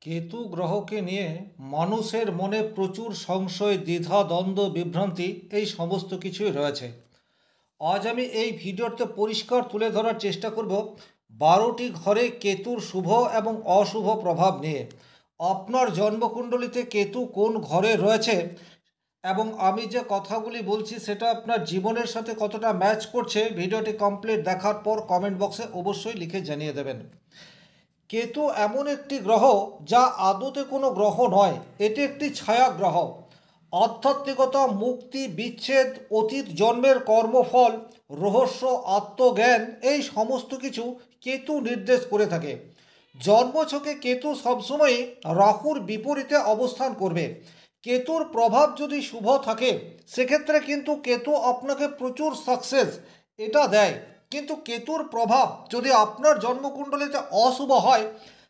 কেতু গ্রহকে নিয়ে মানুষের মনে প্রচুর সংশয়, দ্বিধা, দ্বন্দ্ব, বিভ্রান্তি এই সমস্ত কিছুই রয়েছে। আজ আমি এই ভিডিওতে পরিষ্কার তুলে ধরার চেষ্টা করব 12টি ঘরে কেতুর শুভ এবং অশুভ প্রভাব নিয়ে। আপনার জন্মকুণ্ডলিতে কেতু কোন ঘরে রয়েছে এবং আমি যে কথাগুলি বলছি সেটা আপনার জীবনের সাথে কতটা ম্যাচ করছে, ভিডিওটি কমপ্লিট দেখার পর কমেন্ট বক্সে অবশ্যই লিখে জানিয়ে দেবেন। কেতু এমন একটি গ্রহ যা আদতে কোনো গ্রহ নয়, এটি একটি ছায়া গ্রহ। আধ্যাত্মিকতা, মুক্তি, বিচ্ছেদ, অতীত জন্মের কর্মফল, রহস্য, আত্মজ্ঞান এই সমস্ত কিছু কেতু নির্দেশ করে থাকে। জন্মছকে কেতু সবসময়ই রাহুর বিপরীতে অবস্থান করবে। কেতুর প্রভাব যদি শুভ থাকে সেক্ষেত্রে কিন্তু কেতু আপনাকে প্রচুর সাকসেস এটা দেয়। কিন্তু কেতুর প্রভাব যদি আপনার জন্মকুণ্ডলিতে অশুভ হয়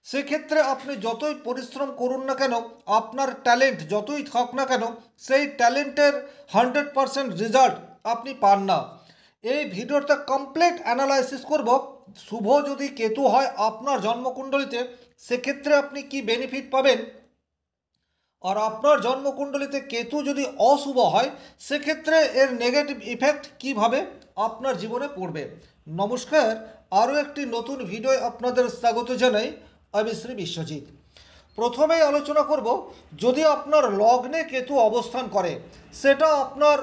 সেক্ষেত্রে আপনি যতই পরিশ্রম করুন না কেন, আপনার ট্যালেন্ট যতই থাক না কেন, সেই ট্যালেন্টের 100% রেজাল্ট আপনি পান না। এই ভিডিওটা কমপ্লিট অ্যানালাইসিস করব শুভ যদি কেতু হয় আপনার জন্মকুণ্ডলিতে সেক্ষেত্রে আপনি কি বেনিফিট পাবেন, আর আপনার জন্মকুণ্ডলিতে কেতু যদি অশুভ হয় সেক্ষেত্রে এর নেগেটিভ ইফেক্ট কিভাবে আপনার জীবনে পড়বে। নমস্কার, আরও একটি নতুন ভিডিও আপনাদের স্বাগত জানাই। আমি শ্রী বিশ্বজিৎ। প্রথমেই আলোচনা করব, যদি আপনার লগ্নে কেতু অবস্থান করে, সেটা আপনার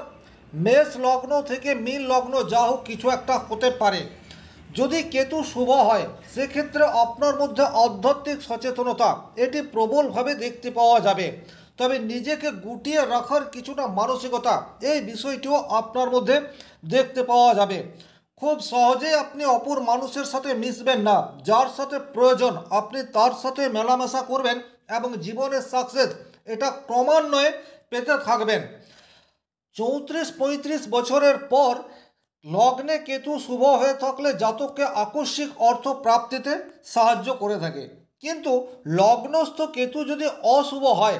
মেষ লগ্ন থেকে মীন লগ্ন যা হোক কিছু একটা হতে পারে। যদি কেতু শুভ হয় সেক্ষেত্রে আপনার মধ্যে আধ্যাত্মিক সচেতনতা এটি প্রবলভাবে দেখতে পাওয়া যাবে। তবে নিজেকে গুটিয়ে রাখার কিছুটা মানসিকতা এই বিষয়টিও আপনার মধ্যে দেখতে পাওয়া যাবে। খুব সহজেই আপনি অপর মানুষের সাথে মিশবেন না, যার সাথে প্রয়োজন আপনি তার সাথে মেলামেশা করবেন এবং জীবনের সাকসেস এটা ক্রমান্বয়ে পেতে থাকবেন। 34-35 বছরের পর লগ্নে কেতু শুভ হয়ে থাকলে জাতককে আকস্মিক অর্থ প্রাপ্তিতে সাহায্য করে থাকে। কিন্তু লগ্নস্থ কেতু যদি অশুভ হয়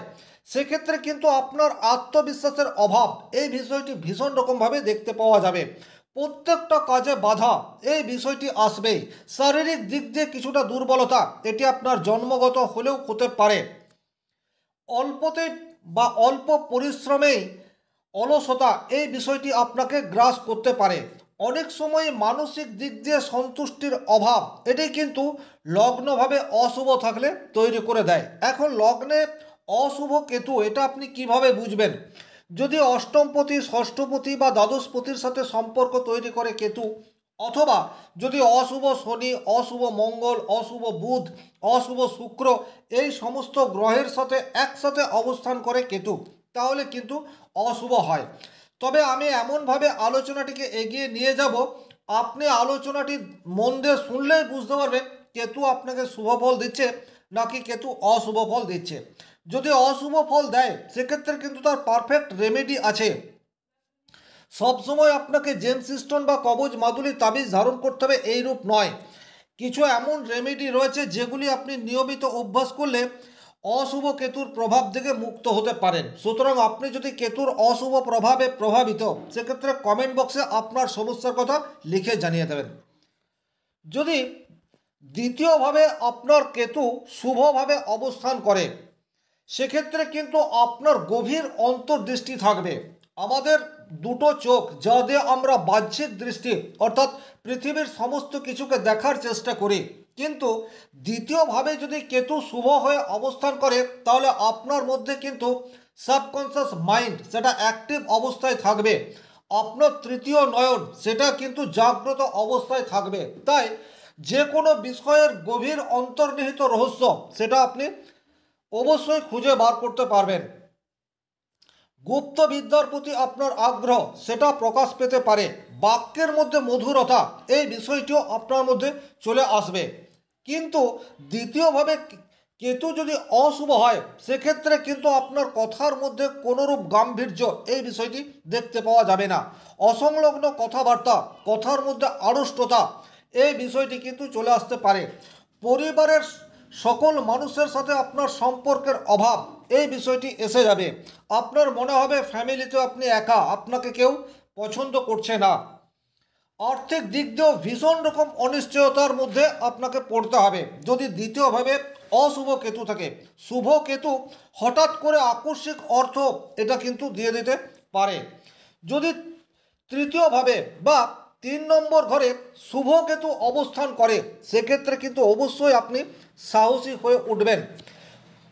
সেক্ষেত্রে কিন্তু আপনার আত্মবিশ্বাসের অভাব এই বিষয়টি ভীষণ রকমভাবে দেখতে পাওয়া যাবে। প্রত্যেকটা কাজে বাধা এই বিষয়টি আসবেই। শারীরিক দিক দিয়ে কিছুটা দুর্বলতা এটি আপনার জন্মগত হলেও হতে পারে। অল্পতে বা অল্প পরিশ্রমেই অলসতা এই বিষয়টি আপনাকে গ্রাস করতে পারে। অনেক সময় মানসিক দিক দিয়ে সন্তুষ্টির অভাব এটি কিন্তু লগ্নভাবে অশুভ থাকলে তৈরি করে দেয়। এখন লগ্নে অশুভ কেতু এটা আপনি কিভাবে বুঝবেন? যদি অষ্টমপতি, ষষ্ঠপতি বা দ্বাদশপতির সাথে সম্পর্ক তৈরি করে কেতু, অথবা যদি অশুভ শনি, অশুভ মঙ্গল, অশুভ বুধ, অশুভ শুক্র এই সমস্ত গ্রহের সাথে একসাথে অবস্থান করে কেতু, তাহলে কিন্তু অশুভ হয়। তবে আমি এমনভাবে আলোচনাটিকে এগিয়ে নিয়ে যাব, আপনি আলোচনাটি মন দিয়ে শুনলেই বুঝতে পারবেন কেতু আপনাকে শুভ ফল দিচ্ছে নাকি কেতু অশুভ ফল দিচ্ছে। যদি অশুভ ফল দেয় সেক্ষেত্রে কিন্তু তার পারফেক্ট রেমেডি আছে। সবসময় আপনাকে জেমস্টোন বা কবজ মাদুলি তাবিজ ধারণ করতে হবে এইরূপ নয়। কিছু এমন রেমেডি রয়েছে যেগুলি আপনি নিয়মিত অভ্যাস করলে অশুভ কেতুর প্রভাব থেকে মুক্ত হতে পারেন। সুতরাং আপনি যদি কেতুর অশুভ প্রভাবে প্রভাবিত সেক্ষেত্রে কমেন্ট বক্সে আপনার সমস্যার কথা লিখে জানিয়ে দেবেন। যদি দ্বিতীয়ভাবে আপনার কেতু শুভভাবে অবস্থান করে সেক্ষেত্রে কিন্তু আপনার গভীর অন্তর্দৃষ্টি থাকবে। আমাদের দুটো চোখ যা দিয়ে আমরা বাহ্যিক দৃষ্টি অর্থাৎ পৃথিবীর সমস্ত কিছুকে দেখার চেষ্টা করি, কিন্তু দ্বিতীয়ভাবে যদি কেতু শুভ হয়ে অবস্থান করে তাহলে আপনার মধ্যে কিন্তু সাবকনসিয়াস মাইন্ড সেটা অ্যাক্টিভ অবস্থায় থাকবে। আপনার তৃতীয় নয়ন সেটা কিন্তু জাগ্রত অবস্থায় থাকবে। তাই যে কোনো বিষয়ের গভীর অন্তর্নিহিত রহস্য সেটা আপনি অবশ্যই খুঁজে বার করতে পারবেন। গুপ্ত বিদ্যার প্রতি আপনার আগ্রহ সেটা প্রকাশ পেতে পারে। বাক্যের মধ্যে মধুরতা এই বিষয়টিও আপনার মধ্যে চলে আসবে। কিন্তু দ্বিতীয়ভাবে কেতু যদি অশুভ হয় সেক্ষেত্রে কিন্তু আপনার কথার মধ্যে কোনোরূপ গাম্ভীর্য এই বিষয়টি দেখতে পাওয়া যাবে না। অসংলগ্ন কথাবার্তা, কথার মধ্যে আড়ষ্টতা এই বিষয়টি কিন্তু চলে আসতে পারে। পরিবারের সকল মানুষের সাথে আপনার সম্পর্কের অভাব এই বিষয়টি এসে যাবে। আপনার মনে হবে ফ্যামিলিতে আপনি একা, আপনাকে কেউ পছন্দ করছে না। আর্থিক দিক দিয়েও ভীষণ রকম অনিশ্চয়তার মধ্যে আপনাকে পড়তে হবে যদি দ্বিতীয়ভাবে অশুভ কেতু থাকে, শুভ কেতু হঠাৎ করে আকস্মিক অর্থ এটা কিন্তু দিয়ে দিতে পারে। যদি তৃতীয়ভাবে বা 3 নম্বর ঘরে শুভ কেতু অবস্থান করে, সেক্ষেত্রে কিন্তু অবশ্যই আপনি সাহসী হয়ে উঠবেন।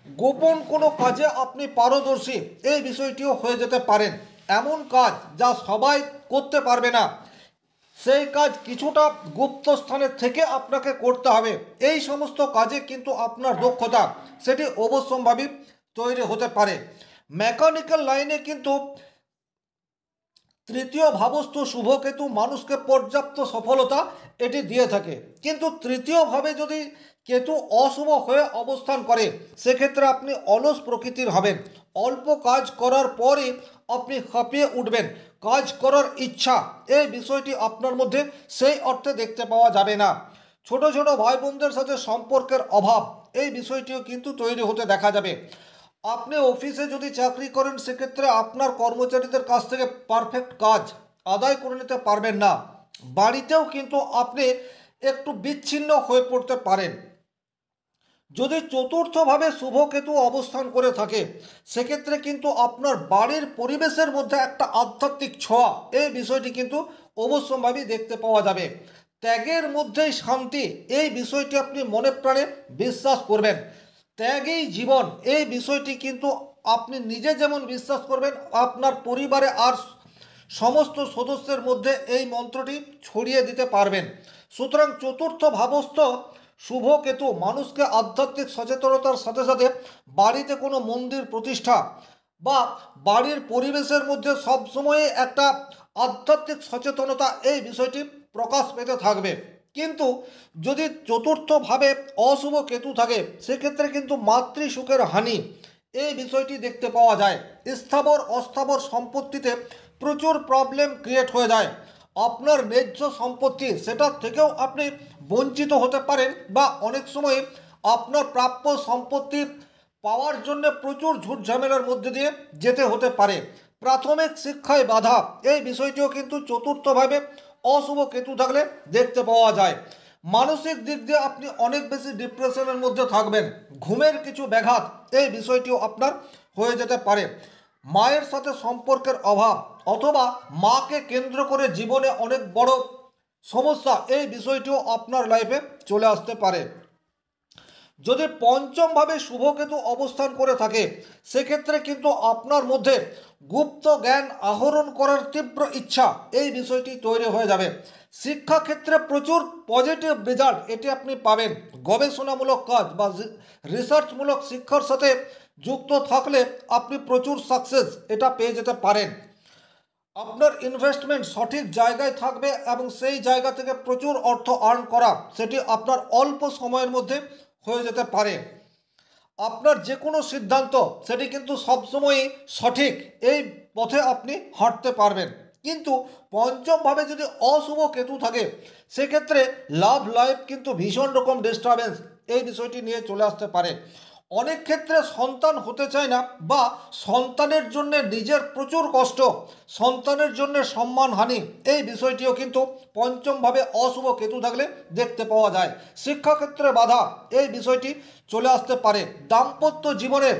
গোপন কোনো কাজে আপনি পারদর্শী, এই বিষয়টিও হয়ে যেতে পারেন। এমন কাজ যা সবাই করতে পারবে না, সেই কাজ কিছুটা গুপ্ত স্থানের থেকে আপনাকে করতে হবে। এই সমস্ত কাজে কিন্তু আপনার দক্ষতা সেটি অবশ্যম্ভাবী তৈরি হতে পারে। মেকানিক্যাল লাইনে কিন্তু তৃতীয় ভাবস্থ শুভকেতু মানুষকে পর্যাপ্ত সফলতা এটি দিয়ে থাকে। কিন্তু তৃতীয়ভাবে যদি কেতু অশুভ হয়ে অবস্থান করে, সেক্ষেত্রে আপনি অলস প্রকৃতির হবেন। অল্প কাজ করার পরে আপনি হাঁপিয়ে উঠবেন। কাজ করার ইচ্ছা, এই বিষয়টি আপনার মধ্যে সেই অর্থে দেখতে পাওয়া যাবে না। ছোট ছোট ভাই বোনদের সাথে সম্পর্কের অভাব, এই বিষয়টিও কিন্তু তৈরি হতে দেখা যাবে। আপনি অফিসে যদি চাকরি করেন, সেক্ষেত্রে আপনার কর্মচারীদের কাছ থেকে পারফেক্ট কাজ আদায় করে নিতে পারবেন না। বাড়িতেও কিন্তু আপনি একটু বিচ্ছিন্ন হয়ে পড়তে পারেন। যদি চতুর্থভাবে শুভকেতু অবস্থান করে থাকে, সেক্ষেত্রে কিন্তু আপনার বাড়ির পরিবেশের মধ্যে একটা আধ্যাত্মিক ছোঁয়া, এই বিষয়টি কিন্তু অবশ্যম্ভাবী দেখতে পাওয়া যাবে। ত্যাগের মধ্যেই শান্তি, এই বিষয়টি আপনি মনে প্রাণে বিশ্বাস করবেন। ত্যাগই জীবন, এই বিষয়টি কিন্তু আপনি নিজে যেমন বিশ্বাস করবেন, আপনার পরিবারে আর সমস্ত সদস্যের মধ্যে এই মন্ত্রটি ছড়িয়ে দিতে পারবেন। সুতরাং চতুর্থ ভাবস্থ শুভ কেতু মানুষকে আধ্যাত্মিক সচেতনতার সাথে সাথে বাড়িতে কোনো মন্দির প্রতিষ্ঠা বা বাড়ির পরিবেশের মধ্যে সবসময় একটা আধ্যাত্মিক সচেতনতা, এই বিষয়টি প্রকাশ পেতে থাকবে। কিন্তু যদি চতুর্থভাবে অশুভ কেতু থাকে, সেক্ষেত্রে কিন্তু মাতৃসুখের হানি, এই বিষয়টি দেখতে পাওয়া যায়। স্থাবর অস্থাবর সম্পত্তিতে প্রচুর প্রবলেম ক্রিয়েট হয়ে যায়। আপনার ন্যায্য সম্পত্তি সেটার থেকেও আপনি বঞ্চিত হতে পারেন, বা অনেক সময় আপনার প্রাপ্য সম্পত্তি পাওয়ার জন্য প্রচুর ঝুটঝামেলার মধ্যে দিয়ে যেতে হতে পারে। প্রাথমিক শিক্ষায় বাধা, এই বিষয়টিও কিন্তু চতুর্থভাবে অশুভ কেতু থাকলে দেখতে পাওয়া যায়। মানসিক দিক দিয়ে আপনি অনেক বেশি ডিপ্রেশনের মধ্যে থাকবেন। ঘুমের কিছু ব্যাঘাত, এই বিষয়টিও আপনার হয়ে যেতে পারে। মায়ের সাথে সম্পর্কের অভাব অথবা মাকে কেন্দ্র করে জীবনে অনেক বড় সমস্যা, এই বিষয়টিও আপনার লাইফে চলে আসতে পারে। যদি পঞ্চমভাবে শুভকেতু অবস্থান করে থাকে, সেক্ষেত্রে কিন্তু আপনার মধ্যে গুপ্ত জ্ঞান আহরণ করার তীব্র ইচ্ছা, এই বিষয়টি তৈরি হয়ে যাবে। শিক্ষাক্ষেত্রে প্রচুর পজিটিভ রেজাল্ট এটি আপনি পাবেন। গবেষণামূলক কাজ বা রিসার্চমূলক শিক্ষার সাথে যুক্ত থাকলে আপনি প্রচুর সাকসেস এটা পেয়ে যেতে পারেন। আপনার ইনভেস্টমেন্ট সঠিক জায়গায় থাকবে এবং সেই জায়গা থেকে প্রচুর অর্থ আর্ন করা সেটি আপনার অল্প সময়ের মধ্যে হয়ে যেতে পারে। আপনার যে কোনো সিদ্ধান্ত সেটি কিন্তু সবসময়ই সঠিক, এই পথে আপনি হাঁটতে পারবেন। কিন্তু পঞ্চমভাবে যদি অশুভ কেতু থাকে, সেক্ষেত্রে লাভ লাইফ কিন্তু ভীষণ রকম ডিস্টারবেন্স, এই বিষয়টি নিয়ে চলে আসতে পারে। অনেক ক্ষেত্রে সন্তান হতে চায় না, বা সন্তানের জন্য নিজের প্রচুর কষ্ট, সন্তানের জন্য সম্মানহানি, এই বিষয়টিও কিন্তু পঞ্চমভাবে অশুভ কেতু থাকলে দেখতে পাওয়া যায়। শিক্ষাক্ষেত্রে বাধা, এই বিষয়টি চলে আসতে পারে। দাম্পত্য জীবনে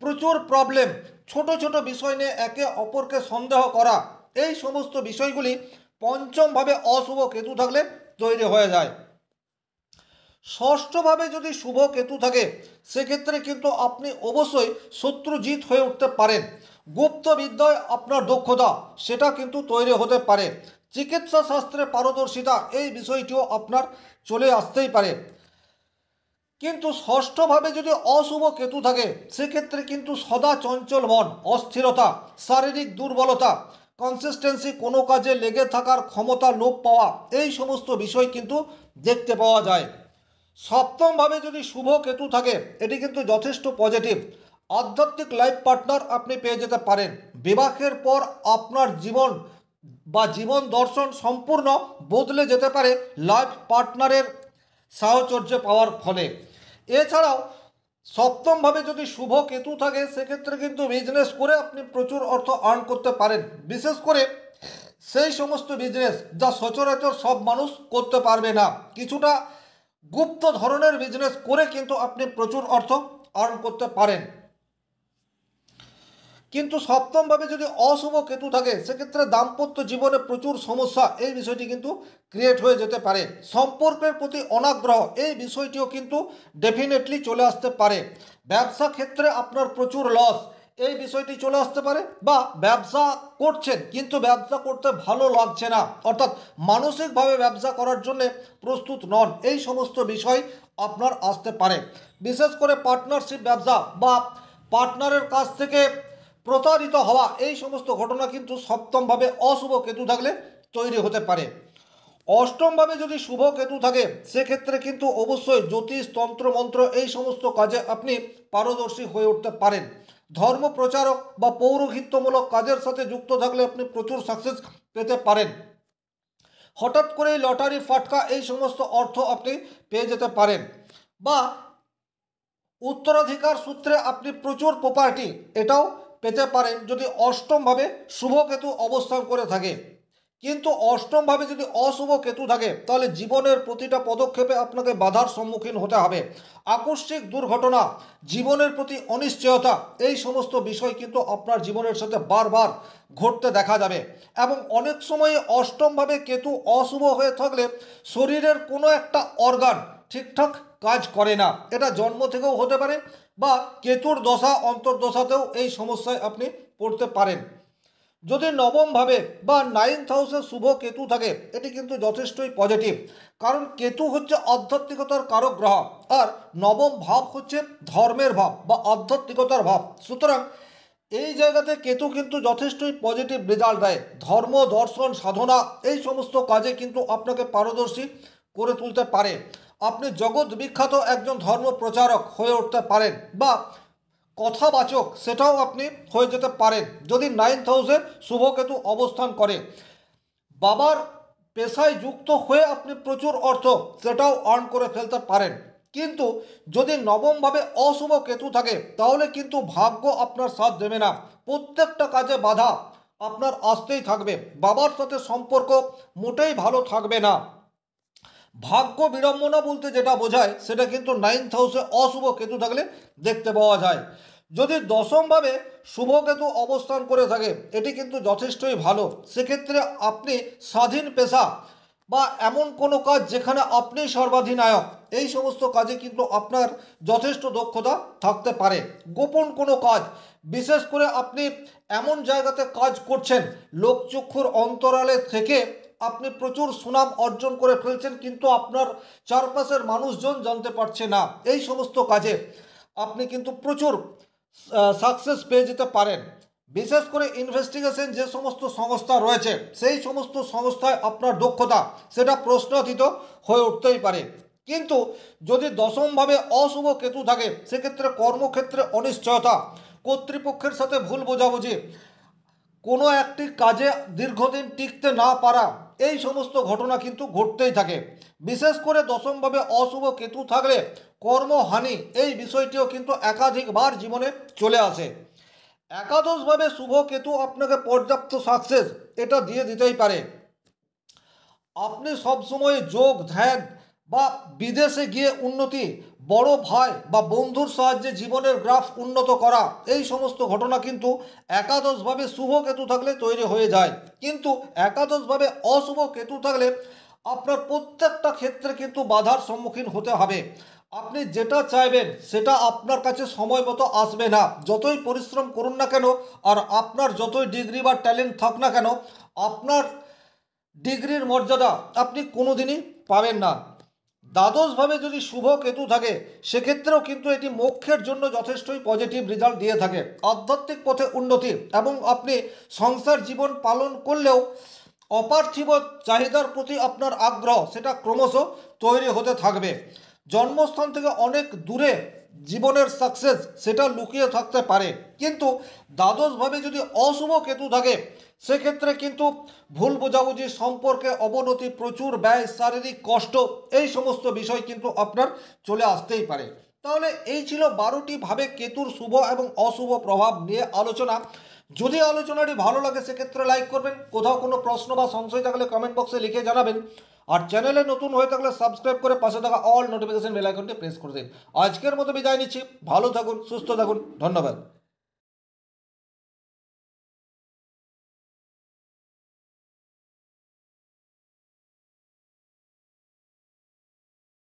প্রচুর প্রবলেম, ছোট ছোট বিষয় নিয়ে একে অপরকে সন্দেহ করা, এই সমস্ত বিষয়গুলি পঞ্চমভাবে অশুভ কেতু থাকলে তৈরি হয়ে যায়। ষষ্ঠভাবে যদি শুভ কেতু থাকে, সেক্ষেত্রে কিন্তু আপনি অবশ্যই শত্রুজিৎ হয়ে উঠতে পারেন। গুপ্ত বিদ্যায় আপনার দক্ষতা সেটা কিন্তু তৈরি হতে পারে। চিকিৎসা শাস্ত্রে পারদর্শিতা, এই বিষয়টিও আপনার চলে আসতেই পারে। কিন্তু ষষ্ঠভাবে যদি অশুভ কেতু থাকে, সেক্ষেত্রে কিন্তু সদা চঞ্চল মন, অস্থিরতা, শারীরিক দুর্বলতা, কনসিস্টেন্সি, কোনো কাজে লেগে থাকার ক্ষমতা লোপ পাওয়া, এই সমস্ত বিষয় কিন্তু দেখতে পাওয়া যায়। সপ্তমভাবে যদি শুভ কেতু থাকে, এটি কিন্তু যথেষ্ট পজিটিভ। আধ্যাত্মিক লাইফ পার্টনার আপনি পেয়ে যেতে পারেন। বিবাহের পর আপনার জীবন বা জীবন দর্শন সম্পূর্ণ বদলে যেতে পারে লাইফ পার্টনারের সাহচর্য পাওয়ার ফলে। এছাড়াও সপ্তমভাবে যদি শুভ কেতু থাকে, সেক্ষেত্রে কিন্তু বিজনেস করে আপনি প্রচুর অর্থ আর্ন করতে পারেন। বিশেষ করে সেই সমস্ত বিজনেস যা সচরাচর সব মানুষ করতে পারবে না। কিছুটা গুপ্ত ধরনের বিজনেস করে কিন্তু আপনি প্রচুর অর্থ আর্ন করতে পারেন। কিন্তু সপ্তমভাবে যদি অশুভ কেতু থাকে সেক্ষেত্রে দাম্পত্য জীবনে প্রচুর সমস্যা এই বিষয়টি কিন্তু ক্রিয়েট হয়ে যেতে পারে। সম্পর্কের প্রতি অনাগ্রহ এই বিষয়টিও কিন্তু ডেফিনেটলি চলে আসতে পারে। ব্যবসা ক্ষেত্রে আপনার প্রচুর লস এই বিষয়টি চলে আসতে পারে, বা ব্যবসা করছেন কিন্তু ব্যবসা করতে ভালো লাগছে না, অর্থাৎ মানসিকভাবে ব্যবসা করার জন্য প্রস্তুত নন, এই সমস্ত বিষয় আপনার আসতে পারে। বিশেষ করে পার্টনারশিপ ব্যবসা বা পার্টনারের কাছ থেকে প্রতারিত হওয়া এই সমস্ত ঘটনা কিন্তু সপ্তমভাবে অশুভ কেতু থাকলে তৈরি হতে পারে। অষ্টমভাবে যদি শুভ কেতু থাকে সেক্ষেত্রে কিন্তু অবশ্যই জ্যোতিষ তন্ত্র মন্ত্র এই সমস্ত কাজে আপনি পারদর্শী হয়ে উঠতে পারেন। ধর্ম প্রচারক বা পৌরোহিত্যমূলক কাজের সাথে যুক্ত থাকলে আপনি প্রচুর সাকসেস পেতে পারেন। হঠাৎ করেই লটারি ফাটকা এই সমস্ত অর্থ আপনি পেয়ে যেতে পারেন, বা উত্তরাধিকার সূত্রে আপনি প্রচুর প্রপার্টি এটাও পেতে পারেন যদি অষ্টমভাবে শুভ কেতু অবস্থান করে থাকে। কিন্তু অষ্টমভাবে যদি অশুভ কেতু থাকে তাহলে জীবনের প্রতিটা পদক্ষেপে আপনাকে বাধার সম্মুখীন হতে হবে। আকস্মিক দুর্ঘটনা, জীবনের প্রতি অনিশ্চয়তা এই সমস্ত বিষয় কিন্তু আপনার জীবনের সাথে বারবার ঘটতে দেখা যাবে। এবং অনেক সময় অষ্টমভাবে কেতু অশুভ হয়ে থাকলে শরীরের কোনো একটা অর্গান ঠিকঠাক কাজ করে না, এটা জন্ম থেকেও হতে পারে, বা কেতুর দশা অন্তর্দশাতেও এই সমস্যায় আপনি পড়তে পারেন। যদি নবমভাবে বা 9th হাউসে শুভ কেতু থাকে এটি কিন্তু যথেষ্টই পজিটিভ, কারণ কেতু হচ্ছে আধ্যাত্মিকতার কারক গ্রহ, আর নবম ভাব হচ্ছে ধর্মের ভাব বা আধ্যাত্মিকতার ভাব। সুতরাং এই জায়গাতে কেতু কিন্তু যথেষ্টই পজিটিভ রেজাল্ট দেয়। ধর্ম দর্শন সাধনা এই সমস্ত কাজে কিন্তু আপনাকে পারদর্শী করে তুলতে পারে। আপনি জগৎ বিখ্যাত একজন ধর্ম প্রচারক হয়ে উঠতে পারেন, বা কথাবাচক সেটাও আপনি হয়ে যেতে পারেন যদি 9th হাউসে শুভকেতু অবস্থান করে। বাবার পেশায় যুক্ত হয়ে আপনি প্রচুর অর্থ সেটাও আর্ন করে ফেলতে পারেন। কিন্তু যদি নবমভাবে অশুভ কেতু থাকে তাহলে কিন্তু ভাগ্য আপনার সাথ দেবে না, প্রত্যেকটা কাজে বাধা আপনার আসতেই থাকবে, বাবার সাথে সম্পর্ক মোটেই ভালো থাকবে না। ভাগ্য বিড়ম্বনা বলতে যেটা বোঝায় সেটা কিন্তু 9th হাউসে অশুভ কেতু থাকলে দেখতে পাওয়া যায়। যদি দশমভাবে শুভ কেতু অবস্থান করে থাকে এটি কিন্তু যথেষ্টই ভালো। সেক্ষেত্রে আপনি স্বাধীন পেশা বা এমন কোনো কাজ যেখানে আপনি সর্বাধিনায়ক এই সমস্ত কাজে কিন্তু আপনার যথেষ্ট দক্ষতা থাকতে পারে। গোপন কোনো কাজ, বিশেষ করে আপনি এমন জায়গাতে কাজ করছেন লোকচক্ষুর অন্তরালে থেকে আপনি প্রচুর সুনাম অর্জন করে ফেলছেন কিন্তু আপনার চারপাশের মানুষজন জানতে পারছে না, এই সমস্ত কাজে আপনি কিন্তু প্রচুর সাকসেস পেয়ে যেতে পারেন। বিশেষ করে ইনভেস্টিগেশন যে সমস্ত সংস্থা রয়েছে সেই সমস্ত সংস্থায় আপনার দক্ষতা সেটা প্রশ্নাতীত হয়ে উঠতেই পারে। কিন্তু যদি দশমভাবে অশুভ কেতু থাকে সেক্ষেত্রে কর্মক্ষেত্রে অনিশ্চয়তা, কর্তৃপক্ষের সাথে ভুল বোঝাবুঝি, কোনো একটি কাজে দীর্ঘদিন টিকতে না পারা এই সমস্ত ঘটনা কিন্তু ঘটতেই থাকে। বিশেষ করে দশমভাবে অশুভ কেতু থাকলে কর্মহানি এই বিষয়টিও কিন্তু একাধিকবার জীবনে চলে আসে। একাদশভাবে শুভ কেতু আপনাকে পর্যাপ্ত সাকসেস এটা দিয়ে দিতেই পারে। আপনি সবসময় যোগ ধ্যান বা বিদেশে গিয়ে উন্নতি, বড় ভাই বা বন্ধুর সাহায্যে জীবনের গ্রাফ উন্নত করা এই সমস্ত ঘটনা কিন্তু একাদশভাবে শুভ কেতু থাকলে তৈরি হয়ে যায়। কিন্তু একাদশভাবে অশুভ কেতু থাকলে আপনার প্রত্যেকটা ক্ষেত্রে কিন্তু বাধার সম্মুখীন হতে হবে। আপনি যেটা চাইবেন সেটা আপনার কাছে সময় মতো আসবে না, যতই পরিশ্রম করুন না কেন আর আপনার যতই ডিগ্রি বা ট্যালেন্ট থাক না কেন আপনার ডিগ্রির মর্যাদা আপনি কোনোদিনই পাবেন না। দ্বাদশভাবে যদি শুভ কেতু থাকে সেক্ষেত্রেও কিন্তু এটি মোক্ষের জন্য যথেষ্টই পজিটিভ রেজাল্ট দিয়ে থাকে। আধ্যাত্মিক পথে উন্নতি এবং আপনি সংসার জীবন পালন করলেও অপার্থিব চাহিদার প্রতি আপনার আগ্রহ সেটা ক্রমশ তৈরি হতে থাকবে। জন্মস্থান থেকে অনেক দূরে জীবনের সাকসেস সেটা লুকিয়ে থাকতে পারে। কিন্তু দ্বাদশভাবে যদি অশুভ কেতু থাকে সেক্ষেত্রে কিন্তু ভুল বোঝাবুঝি, সম্পর্কে অবনতি, প্রচুর ব্যয়, শারীরিক কষ্ট এই সমস্ত বিষয় কিন্তু আপনার চলে আসতেই পারে। তাহলে এই ছিল 12টি ভাবে কেতুর শুভ এবং অশুভ প্রভাব নিয়ে আলোচনা। যদি আলোচনাটি ভালো লাগে সেক্ষেত্রে লাইক করবেন, কোথাও কোনো প্রশ্ন বা সংশয় থাকলে কমেন্ট বক্সে লিখে জানাবেন। আর চ্যানেলে নতুন হয়ে থাকলে সাবস্ক্রাইব করে পাশে থাকা অল নোটিফিকেশন বেল আইকনটি প্রেস করে দিন। আজকের মতো বিদায় নিচ্ছি। ভালো থাকুন, সুস্থ থাকুন, ধন্যবাদ।